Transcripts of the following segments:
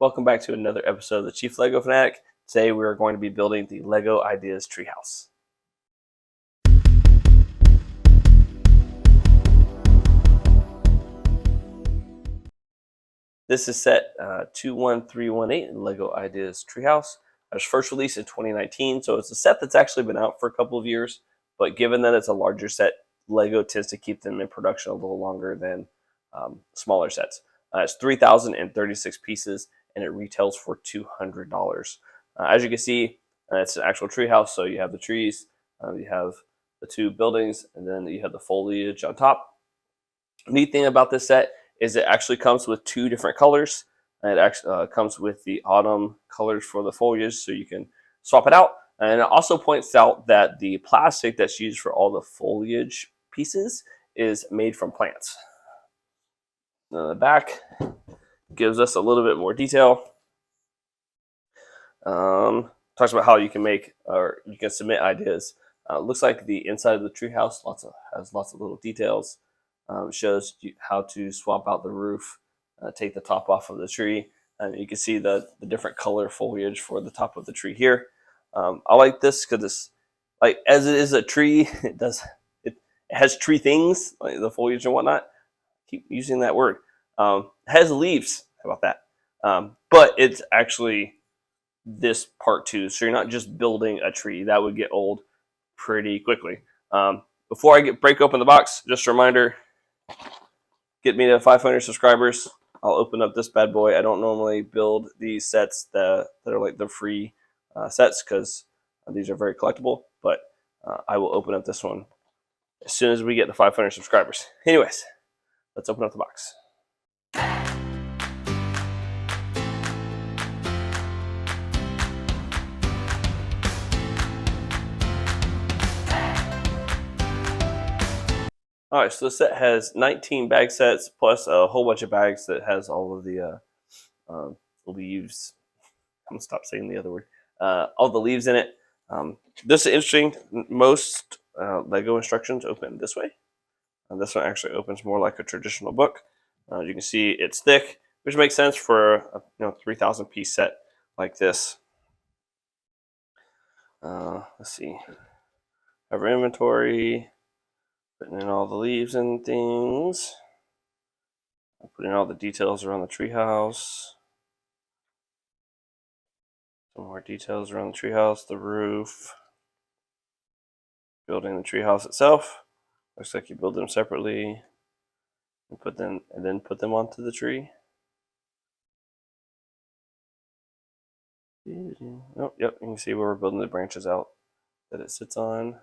Welcome back to another episode of the Chief Lego Fanatic. Today we are going to be building the Lego Ideas Treehouse. This is set 21318 in Lego Ideas Treehouse. It was first released in 2019, so it's a set that's actually been out for a couple of years, but given that it's a larger set, Lego tends to keep them in production a little longer than smaller sets. It's 3,036 pieces, and it retails for $200. As you can see, it's an actual treehouse, so you have the trees, you have the two buildings, and then you have the foliage on top. The neat thing about this set is it actually comes with two different colors. And it actually comes with the autumn colors for the foliage, so you can swap it out. And it also points out that the plastic that's used for all the foliage pieces is made from plants. Now the back gives us a little bit more detail. Talks about how you can make or you can submit ideas. Looks like the inside of the treehouse has lots of little details. Shows you how to swap out the roof, take the top off of the tree, and you can see the different color foliage for the top of the tree here. I like this because it's like, as it is a tree, it has tree things like the foliage and whatnot. Keep using that word. It has leaves. How about that? But it's actually this part too, so you're not just building a tree. That would get old pretty quickly. Before I break open the box, just a reminder, get me to 500 subscribers. I'll open up this bad boy. I don't normally build these sets that are like the free sets because these are very collectible, but I will open up this one as soon as we get to 500 subscribers. Anyways, let's open up the box. All right, so the set has 19 bag sets plus a whole bunch of bags that has all of the leaves. I'm gonna stop saying the other word. All the leaves in it. This is interesting. Most Lego instructions open this way. This one actually opens more like a traditional book. You can see it's thick, which makes sense for a 3,000 piece set like this. Let's see. Have our inventory. Putting in all the leaves and things. Putting all the details around the treehouse. Some more details around the treehouse, the roof. Building the treehouse itself. Looks like you build them separately and then put them onto the tree. Oh, yep, you can see where we're building the branches out that it sits on.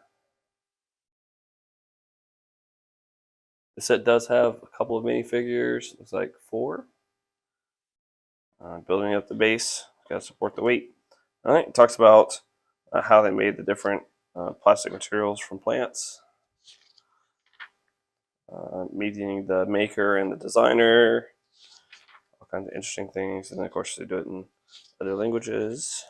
The set does have a couple of minifigures. Looks like 4. Building up the base, got to support the weight. All right, it talks about how they made the different plastic materials from plants. Meeting the maker and the designer. All kinds of interesting things. And then, of course, they do it in other languages.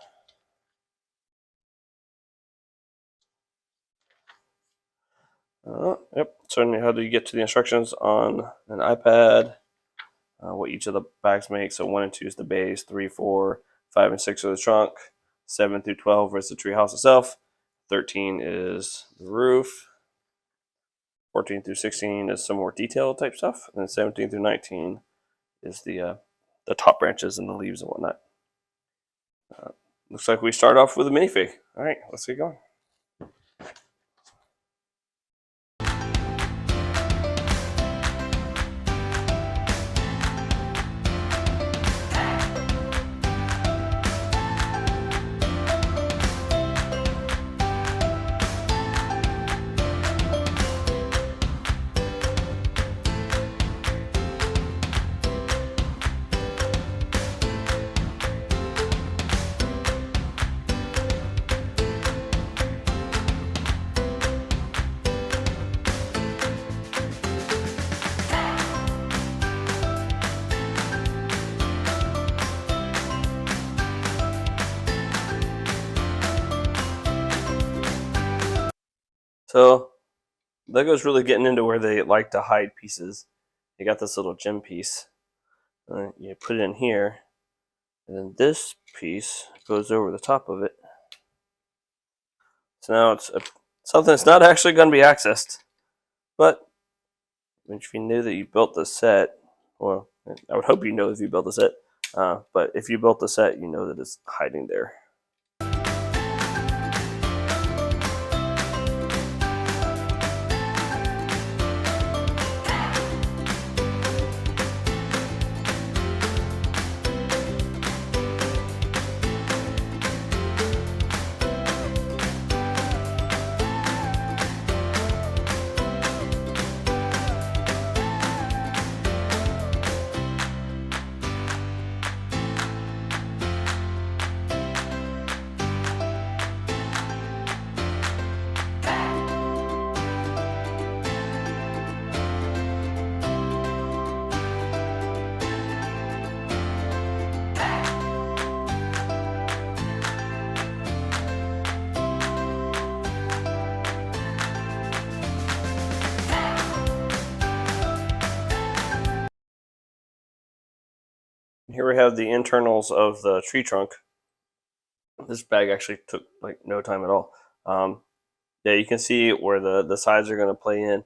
Yep, showing how do you get to the instructions on an iPad. What each of the bags make. So 1 and 2 is the base, 3, 4, 5, and 6 are the trunk. 7 through 12 is the treehouse itself. 13 is the roof. 14 through 16 is some more detailed type stuff. And then 17 through 19 is the top branches and the leaves and whatnot. Looks like we start off with a minifig. All right, let's get going. So Lego's really getting into where they like to hide pieces. They got this little gem piece. You put it in here, And then this piece goes over the top of it. So now it's something that's not actually going to be accessed. But if you knew that you built the set, well, I would hope you know if you built the set. But if you built the set, you know that it's hiding there. Here we have the internals of the tree trunk. This bag actually took like no time at all. Yeah, you can see where the sides are going to play in.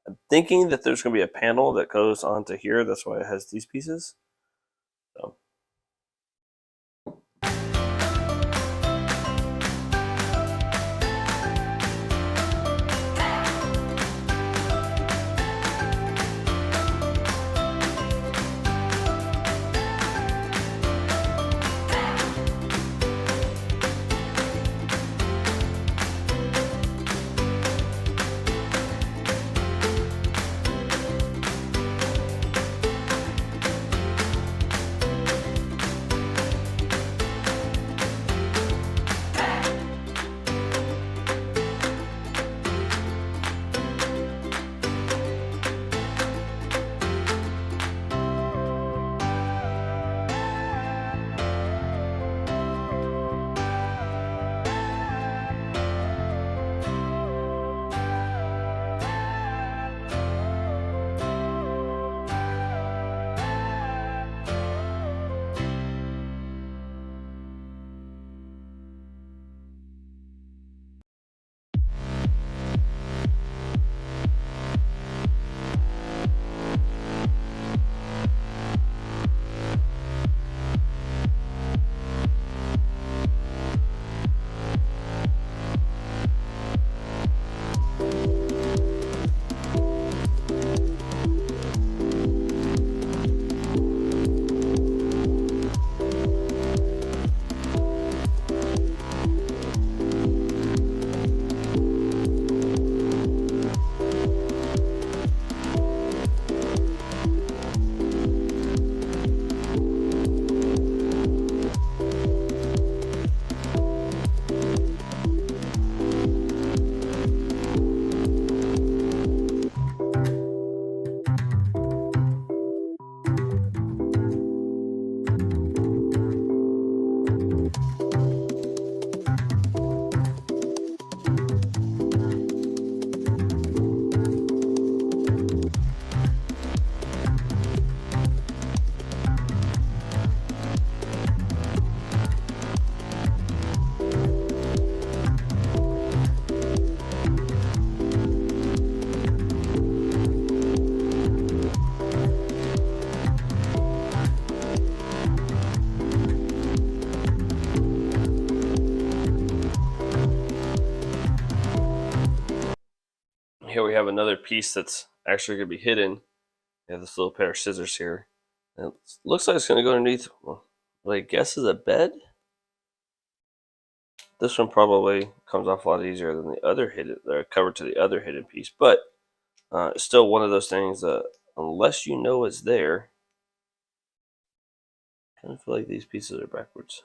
I'm thinking that there's going to be a panel that goes onto here. That's why it has these pieces. So. Here we have another piece that's actually going to be hidden. We have this little pair of scissors here. And it looks like it's going to go underneath, well, what I guess is a bed. This one probably comes off a lot easier than the other hidden, covered to the other hidden piece. But it's still one of those things that unless you know it's there, I kind of feel like these pieces are backwards.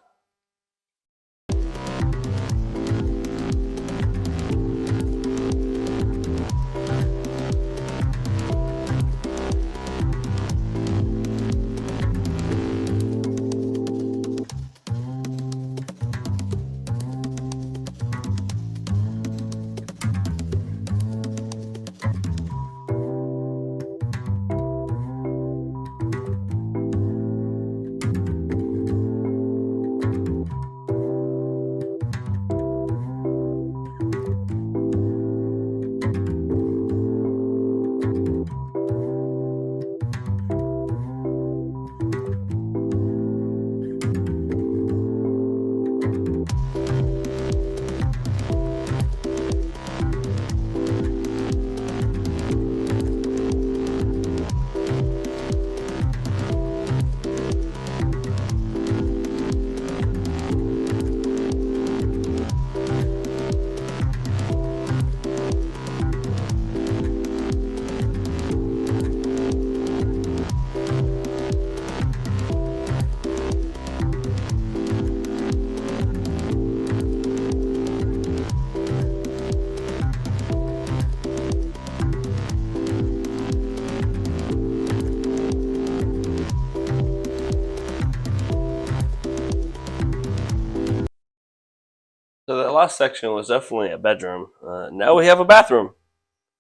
So the last section was definitely a bedroom. Now we have a bathroom.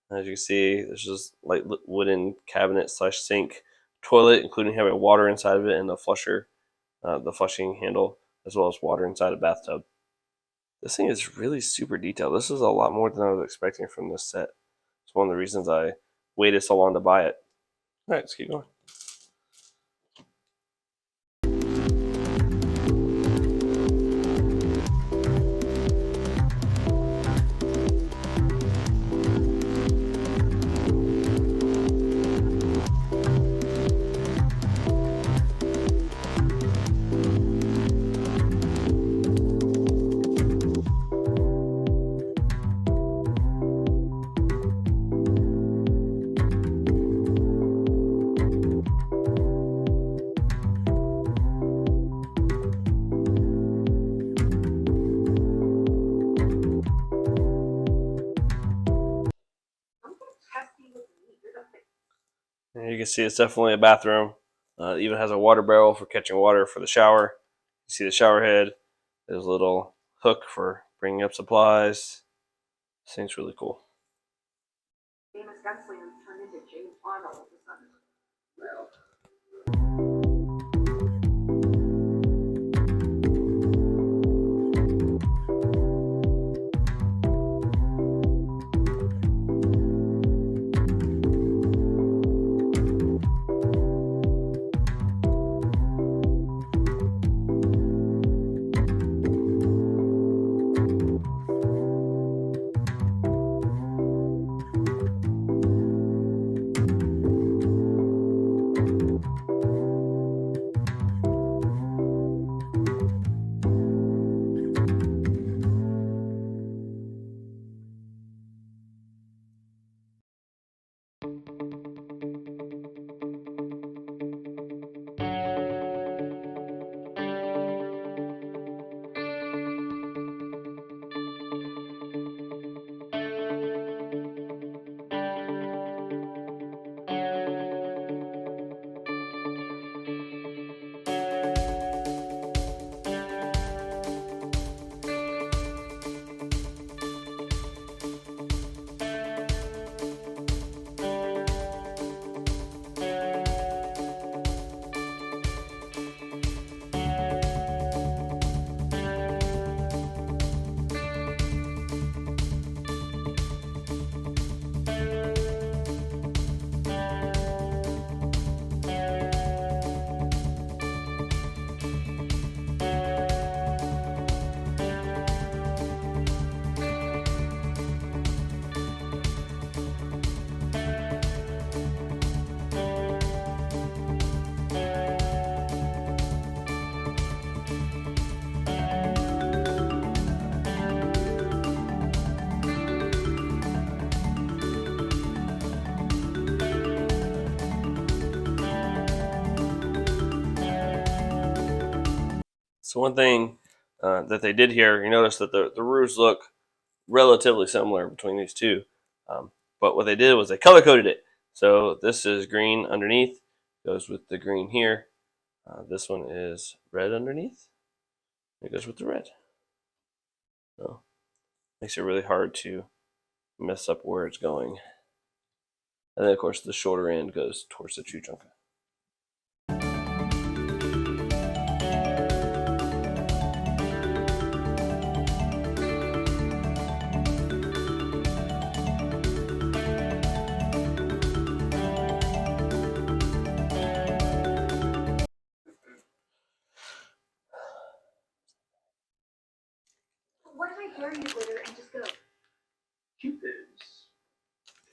As you can see, there's just like wooden cabinet slash sink, toilet, including having water inside of it and a flusher, the flushing handle, as well as water inside a bathtub. This thing is really super detailed. This is a lot more than I was expecting from this set. It's one of the reasons I waited so long to buy it. All right, let's keep going. And you can see it's definitely a bathroom. It even has a water barrel for catching water for the shower. You see the shower head. There's a little hook for bringing up supplies. This thing's really cool. Famous gunslinger turned into James Bond all of a sudden. Well. So one thing that they did here, you notice that the roofs look relatively similar between these two. But what they did was they color coded it. So this is green underneath, goes with the green here. This one is red underneath. It goes with the red. So makes it really hard to mess up where it's going. And then of course the shorter end goes towards the tree trunk. What if I bury it with her and just go? Cupids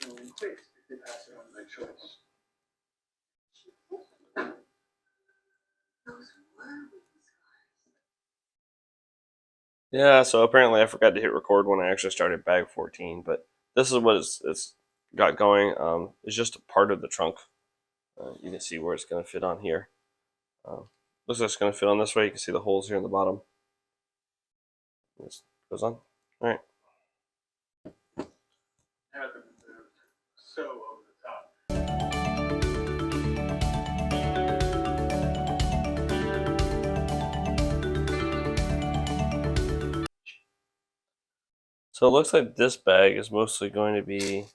can only quit if they pass it on by choice. Those were these guys. Yeah, so apparently I forgot to hit record when I actually started bag 14, but this is what it's got going. It's just a part of the trunk. You can see where it's going to fit on here. Looks like it's going to fit on this way. You can see the holes here in the bottom. This goes on. All right. Have them moved so over the top. So it looks like this bag is mostly going to be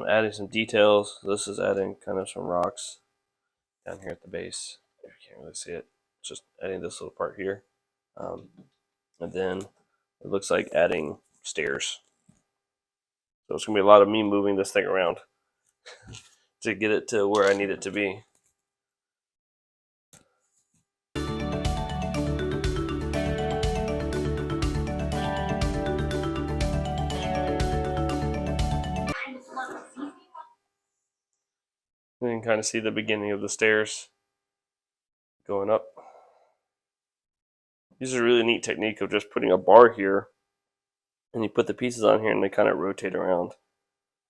adding some details. This is adding kind of some rocks down here at the base. You can't really see it. It's just adding this little part here. And then it looks like adding stairs. So it's going to be a lot of me moving this thing around to get it to where I need it to be. You can kind of see the beginning of the stairs going up. This is a really neat technique of just putting a bar here, and you put the pieces on here and they kind of rotate around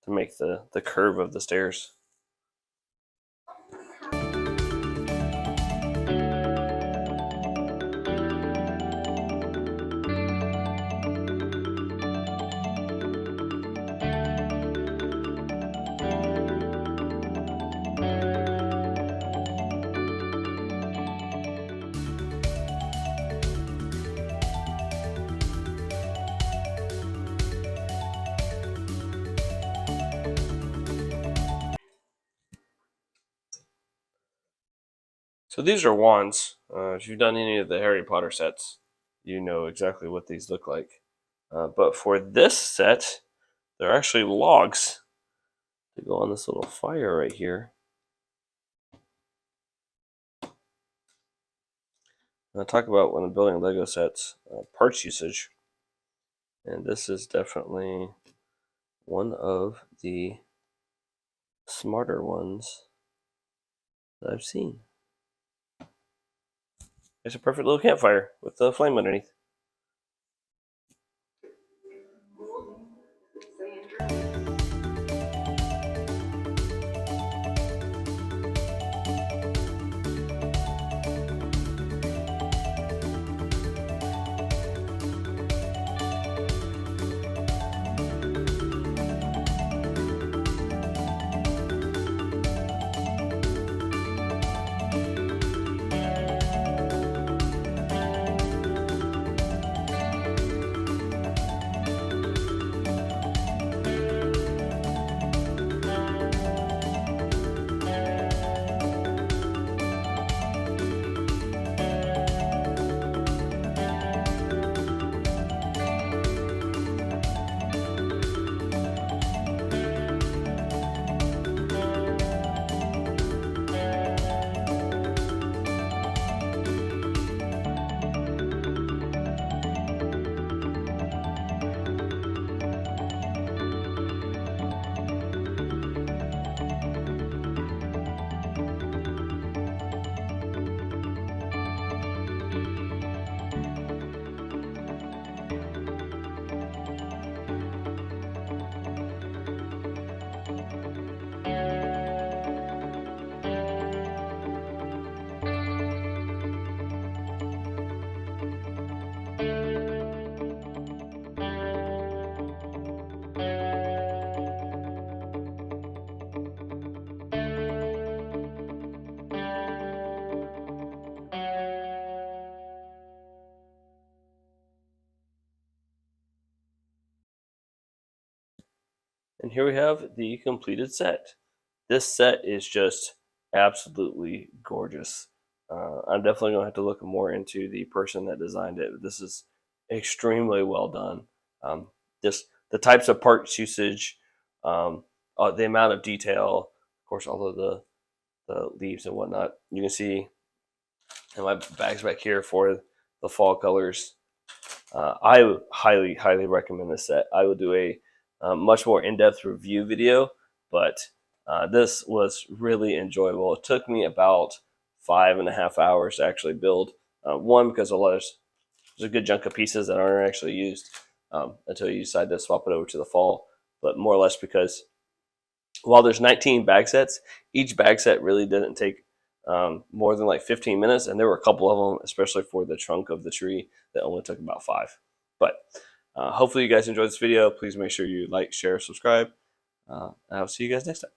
to make the curve of the stairs. So these are wands. If you've done any of the Harry Potter sets, you know exactly what these look like. But for this set, they're actually logs to go on this little fire right here. I'll talk about when I'm building Lego sets, parts usage. And this is definitely one of the smarter ones that I've seen. It's a perfect little campfire with the flame underneath. And here we have the completed set. This set is just absolutely gorgeous. I'm definitely going to have to look more into the person that designed it. This is extremely well done. Just the types of parts usage, the amount of detail, of course, all of the leaves and whatnot. You can see in my bags back here for the fall colors. I highly, highly recommend this set. I will do a much more in-depth review video, but this was really enjoyable. It took me about 5.5 hours to actually build. One, because there's a good chunk of pieces that aren't actually used until you decide to swap it over to the fall, but more or less because while there's 19 bag sets, each bag set really didn't take more than like 15 minutes, and there were a couple of them, especially for the trunk of the tree, that only took about 5. But hopefully you guys enjoyed this video. Please make sure you like, share, subscribe. I'll see you guys next time.